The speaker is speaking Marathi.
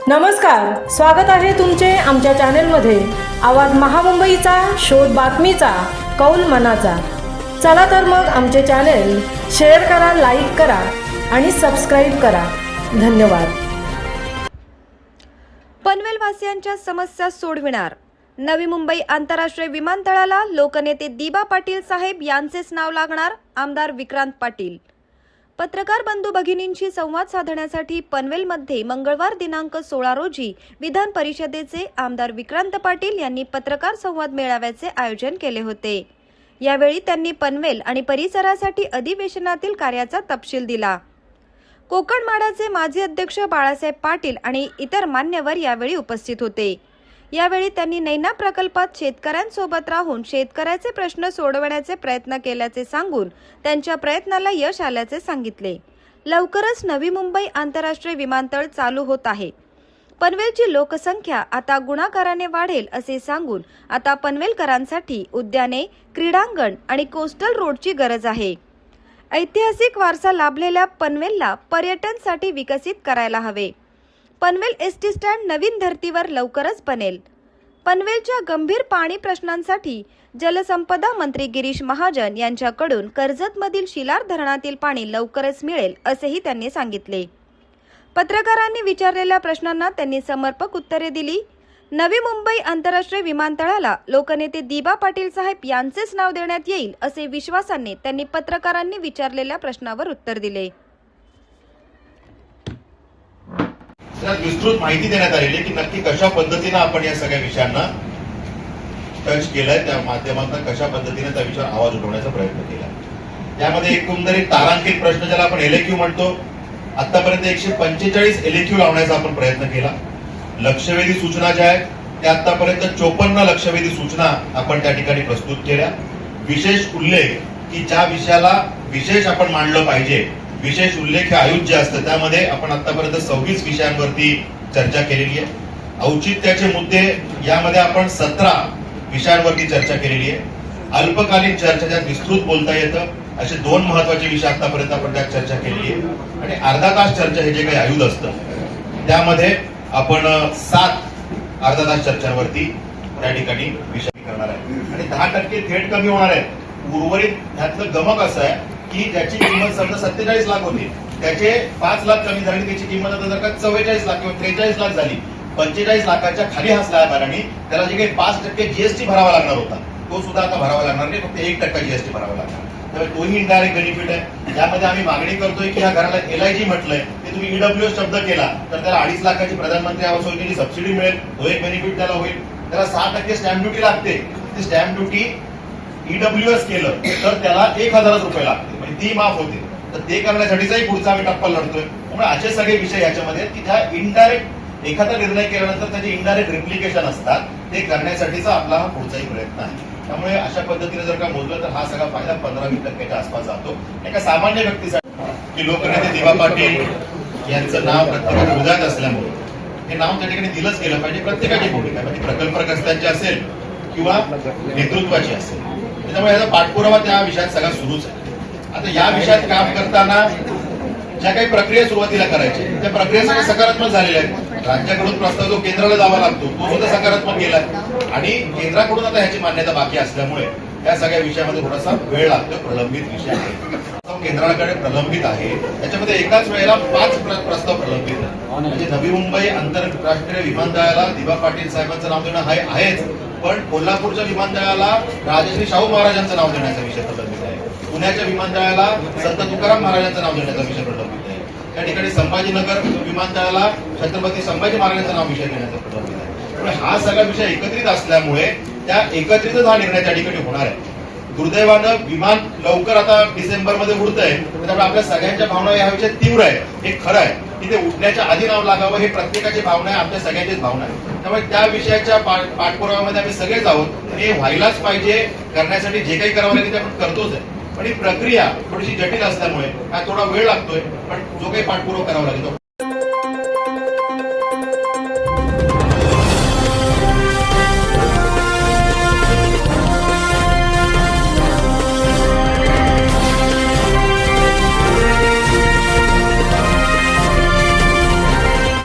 नमस्कार, स्वागत आहे तुमचे आमच्या चॅनेलमध्ये। आवाज महामुंबईचा, शोध बातमीचा, कौल मनाचा। चला तर मग आमचे चॅनेल शेअर करा, लाईक करा आणि सबस्क्राईब करा। धन्यवाद। पनवेलवासियांच्या समस्या सोडविणार। नवी मुंबई आंतरराष्ट्रीय विमानतळाला लोकनेते दिबा पाटील साहेब यांचेच नाव लागणार। आमदार विक्रांत पाटील। पत्रकार बंधू भगिनींशी संवाद साधण्यासाठी पनवेलमध्ये मंगळवार दिनांक 16 रोजी विधान परिषदेचे आमदार विक्रांत पाटील यांनी पत्रकार संवाद मेळाव्याचे आयोजन केले होते। यावेळी त्यांनी पनवेल आणि परिसरासाठी अधिवेशनातील कार्याचा तपशील दिला। कोकण माडाचे माजी अध्यक्ष बाळासाहेब पाटील आणि इतर मान्यवर यावेळी उपस्थित होते। यावेळी त्यांनी नैना प्रकल्पात शेतकऱ्यांसोबत राहून शेतकऱ्याचे प्रश्न सोडवण्याचे प्रयत्न केल्याचे सांगून त्यांच्या प्रयत्नाला यश आल्याचे सांगितले। लवकरच नवी मुंबई आंतरराष्ट्रीय विमानतळ चालू होत आहे। पनवेलची लोकसंख्या आता गुणाकाराने वाढेल असे सांगून आता पनवेलकरांसाठी उद्याने, क्रीडांगण आणि कोस्टल रोडची गरज आहे। ऐतिहासिक वारसा लाभलेल्या पनवेलला पर्यटनासाठी विकसित करायला हवे। पनवेल एसटी स्टँड नवीन धर्तीवर लवकरच बनेल। पनवेलच्या गंभीर पाणी प्रश्नांसाठी जलसंपदा मंत्री गिरीश महाजन यांच्याकडून कर्जतमधील शिलार धरणातील पाणी लवकरच मिळेल असेही त्यांनी सांगितले। पत्रकारांनी विचारलेल्या प्रश्नांना त्यांनी समर्पक उत्तरे दिली। नवी मुंबई आंतरराष्ट्रीय विमानतळाला लोकनेते दिबा पाटील साहेब यांचेच नाव देण्यात येईल असे विश्वासाने त्यांनी पत्रकारांनी विचारलेल्या प्रश्नावर उत्तर दिले। विस्तृत माहिती देण्यात आलेली आहे की नक्की कशा पद्धतीने आपण या सगळ्या विषयांना टच केलाय, त्या माध्यमातून कशा पद्धतीने त्या विषयावर आवाज उठवण्याचा प्रयत्न केला। त्यामध्ये एकंदरीत तारांकित प्रश्न ज्याला आपण एलएक्यू म्हणतो, आतापर्यंत 145 एलएक्यू लावण्याचा आपण प्रयत्न केला। लक्षवेधी सूचना ज्या आहेत त्या आतापर्यंत 54 लक्षवेधी सूचना आपण त्या ठिकाणी प्रस्तुत केल्या। विशेष उल्लेख की ज्या विषयाला विशेष आपण मांडलं पाहिजे, विशेष उल्लेख हे आयुष जे असतं त्यामध्ये आपण आतापर्यंत 26 विषयांवरती चर्चा केलेली आहे। औचित्याचे मुद्दे यामध्ये आपण 17 विषयांवरती चर्चा केलेली आहे। अल्पकालीन चर्चा ज्यात विस्तृत बोलता येतं असे 2 महत्वाचे विषय आतापर्यंत आपण त्यात चर्चा केलेली आहे। आणि अर्धा तास चर्चा हे जे काही आयुध असतं त्यामध्ये आपण 7 अर्धा तास चर्चांवरती त्या ठिकाणी विषय करणार आहे आणि 10% थेट कमी होणार आहे। उर्वरित ह्यातलं गमक असं आहे की ज्याची किंमत समजा 47 लाख होती त्याचे 5 लाख कमी झाली, त्याची किंमत आता जर का 44 लाख किंवा 43 लाख झाली, 45 लाखाच्या खाली हा स्लॅब आला आणि त्याला जे काही 5% जीएसटी भरावा लागणार होता तो सुद्धा आता भरावा लागणार नाही, फक्त 1% जीएसटी भरावा लागणार। त्यामुळे तोही इनडायरेक्ट बेनिफिट आहे। यामध्ये आम्ही मागणी करतोय की ह्या घराला एलआयजी म्हटलंय ते तुम्ही ईडब्ल्यूएस शब्द केला तर त्याला 2.5 लाखाची प्रधानमंत्री आवास योजनेची सबसिडी मिळेल, तो एक बेनिफिट त्याला होईल। त्याला 6% स्टॅम्प ड्युटी लागते, ती स्टॅम्प ड्युटी ईडब्ल्यूएस केलं तर त्याला 1000 रुपये लागते, म्हणजे ती माफ होते। तर ते करण्यासाठीचाही पुढचा आम्ही टप्पा लढतोय। त्यामुळे असे सगळे विषय याच्यामध्ये की ज्या इनडायरेक्ट एखादा निर्णय केल्यानंतर त्याचे इनडायरेक्ट रिप्लिकेशन असतात ते करण्यासाठीचा आपला हा पुढचाही प्रयत्न आहे। त्यामुळे अशा पद्धतीने जर का मोजलं तर हा सगळा फायदा 15-20% आसपास जातो। एका सामान्य व्यक्तीसाठी की लोकनेते दिबा पाटील यांचं नाव प्रत्येकाच्या हृदयात असल्यामुळे हे नाव त्या ठिकाणी दिलंच गेलं पाहिजे। प्रत्येकाची भूमिका म्हणजे प्रकल्पग्रस्तांची असेल किंवा नेतृत्वाची असेल, त्यामुळे याचा पाठपुरावा त्या विषयात सगळा सुरूच आहे। आता या विषयात काम करताना ज्या काही प्रक्रिया सुरुवातीला करायची त्या प्रक्रिया सगळ्या सकारात्मक झालेल्या आहेत। राज्याकडून प्रस्ताव जो केंद्राला जावा लागतो तो सुद्धा सकारात्मक गेलाय आणि केंद्राकडून आता ह्याची मान्यता बाकी असल्यामुळे या सगळ्या विषयामध्ये थोडासा वेळ लागतो। प्रलंबित विषय आहे, केंद्राकडे प्रलंबित आहे, त्याच्यामध्ये एकाच वेळेला 5 प्रस्ताव प्रलंबित आहे। म्हणजे नवी मुंबई आंतरराष्ट्रीय विमानतळाला दिबा पाटील साहेबांचं नाव देणं आहेच, पण कोल्हापूरच्या विमानतळाला राजश्री शाहू महाराजांचं नाव देण्याचा विषय प्रलंबित आहे। पुण्याच्या विमानतळाला संत तुकाराम महाराजांचं नाव देण्याचा विषय प्रलंबित आहे। त्या ठिकाणी संभाजीनगर विमानतळाला छत्रपती संभाजी महाराजांचं नाव विषय देण्याचा प्रलंबित आहे। त्यामुळे हा सगळा विषय एकत्रित असल्यामुळे त्या एकत्रितच हा निर्णय त्या ठिकाणी होणार आहे। दुर्दैवानं विमान लवकर आता डिसेंबरमध्ये उडतंय, त्यामुळे आपल्या सगळ्यांच्या भावना या विषयात तीव्र आहे, हे खरं आहे की ते उठण्याच्या आधी नाव लागावं हे प्रत्येकाची भावना आहे, आपल्या सगळ्यांचीच भावना आहे। त्यामुळे त्या विषयाच्या पाठपुराव्यामध्ये आम्ही सगळेच आहोत। हे व्हायलाच पाहिजे, करण्यासाठी जे काही करावं लागेल ते आपण करतोच आहे, पण ही प्रक्रिया थोडीशी जटिल असल्यामुळे हा थोडा वेळ लागतोय, पण जो काही पाठपुरावा करावा लागेल तो